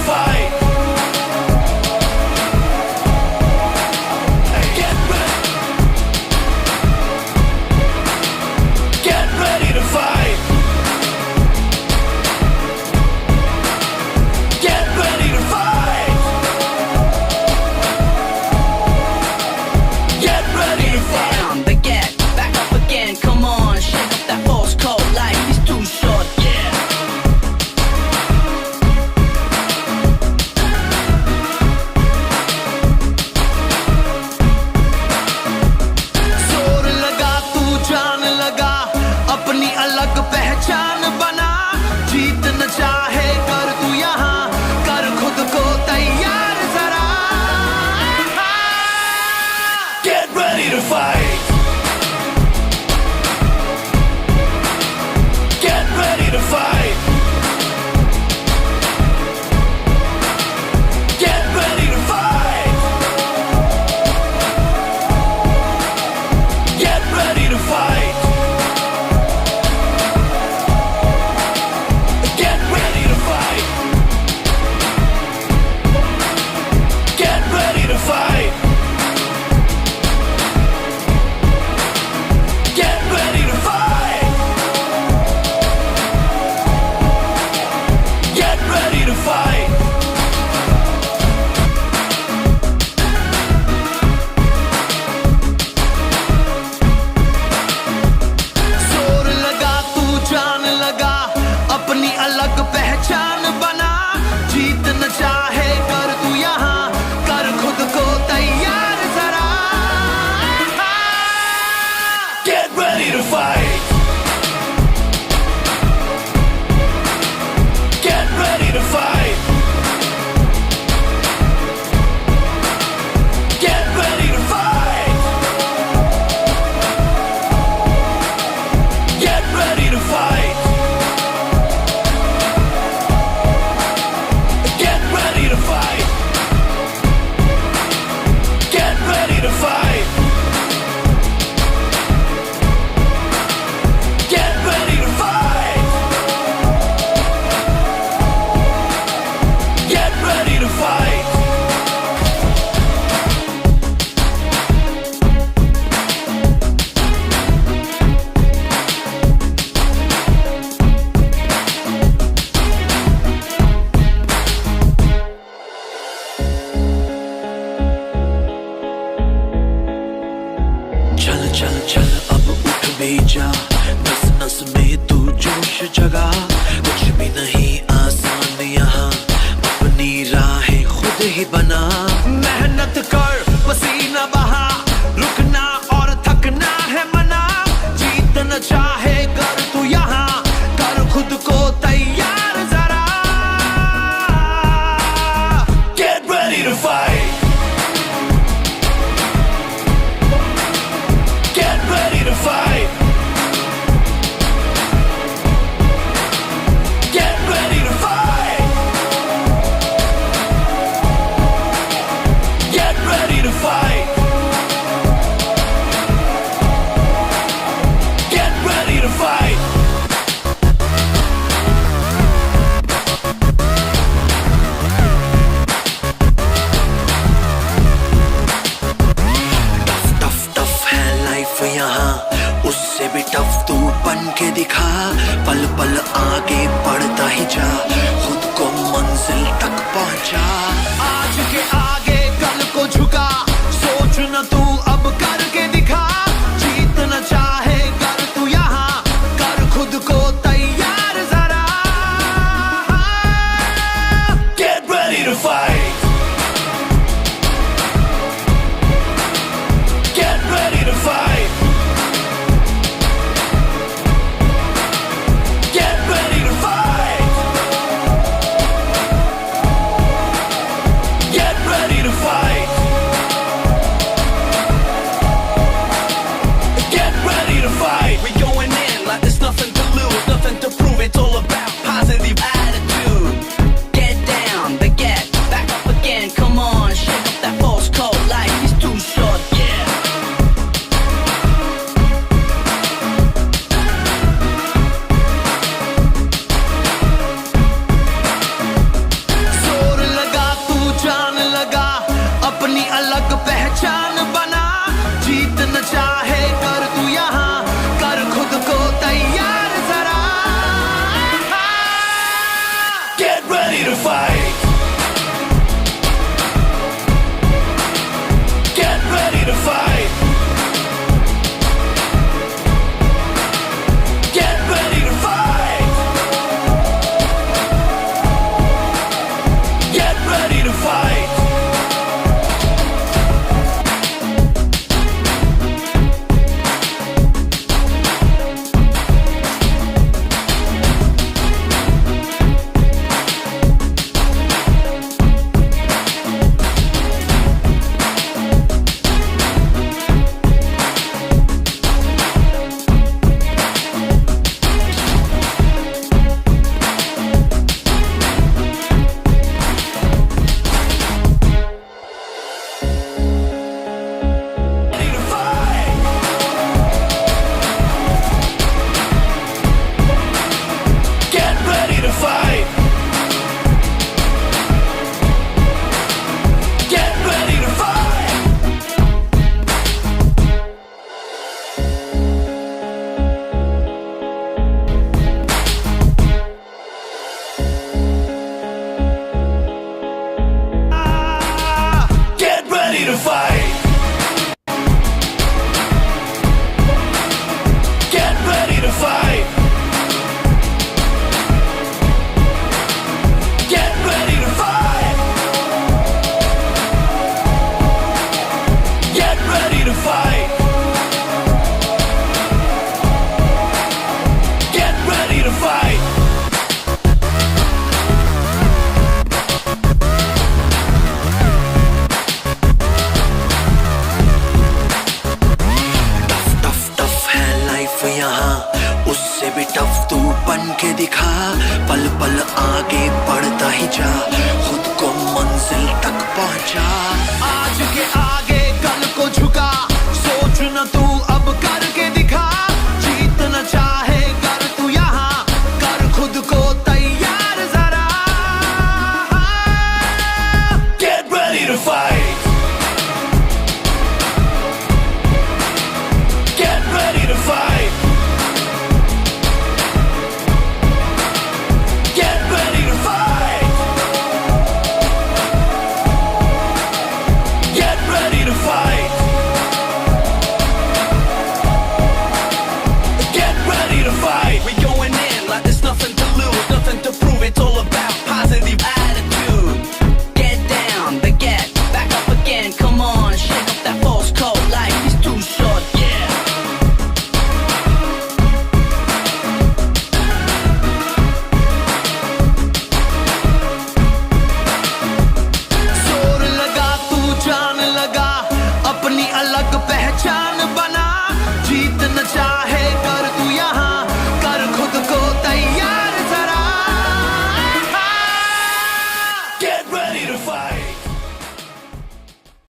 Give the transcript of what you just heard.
fight. Get ready to fight. Get ready to fight. Get ready to fight. Down, but get back up again. Come on, shake up that false cold. Life is too short, yeah. जोर लगा तू जान लगा अपनी अलग पहचान बना जीत न चाहे कर तू यहाँ कर खुद को तैयार जरा Get ready to fight. Get ready to fight. Get ready to fight. Get ready to fight. Get ready to fight. Get ready to fight. Get ready to fight. Get ready to fight. जोर लगा तू जान लगा अपनी अलग पहचान बना जीत न चाहे कर तू यहाँ कर खुद को तैयार जरा Get ready to fight. Get ready to fight. Get ready to fight. Get ready to fight. Get ready to fight. Get ready to fight. Get ready to fight. Get ready to fight. चल चल चल अब उठ भी जा नस नस में तू जोश जगा कुछ भी नहीं आसान यहाँ अपनी राहें खुद ही बना मेहनत कर पसीना बहा रुकना और थकना है मना जीत न चाहे कर तू यहाँ कर खुद को तैयार जरा Get ready to fight. Get ready to fight. Get ready to fight. Get ready to fight. Get ready to fight. Tough tough tough है लाइफ यहाँ उससे भी टफ तू बन के दिखा पल पल आगे बढ़ता ही जा खुद को मंजिल तक पहुंचा आज के आगे कल को झुका सोच न तू अब करके दिखा जीत न चाहे कर तू यहाँ कर खुद को तैयार जरा Get ready to fight. Get ready to fight. Get ready to fight. ready to fight.